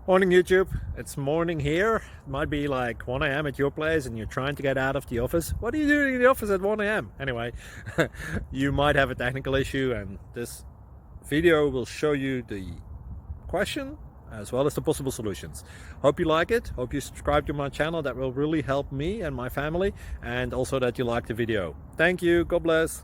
Morning YouTube, it's morning here. It might be like 1 a.m. at your place and you're trying to get out of the office. What are you doing in the office at 1 a.m? Anyway, you might have a technical issue and this video will show you the question as well as the possible solutions. Hope you like it, hope you subscribe to my channel. That will really help me and my family, and also that you like the video. Thank you, God bless.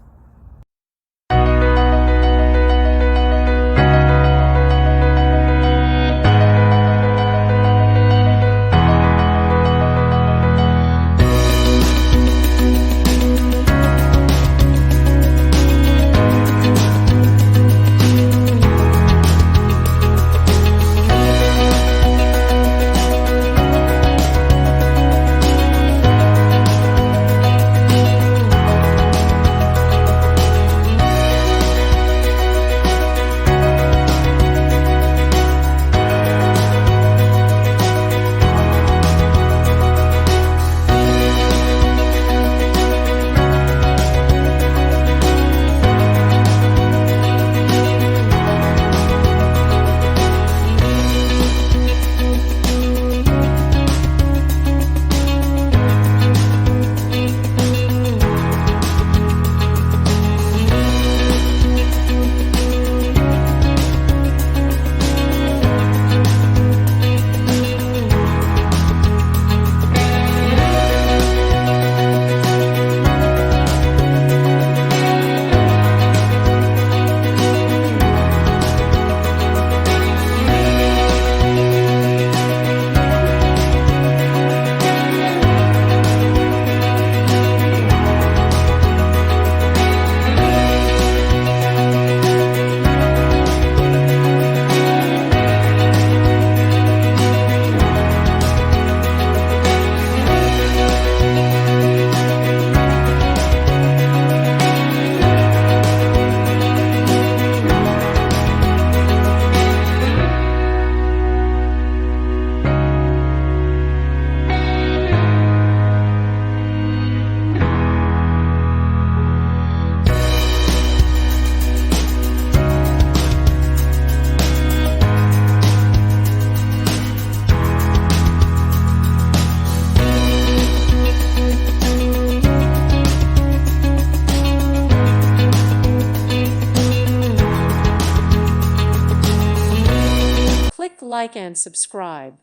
Click like and subscribe.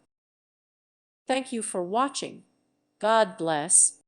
Thank you for watching. God bless.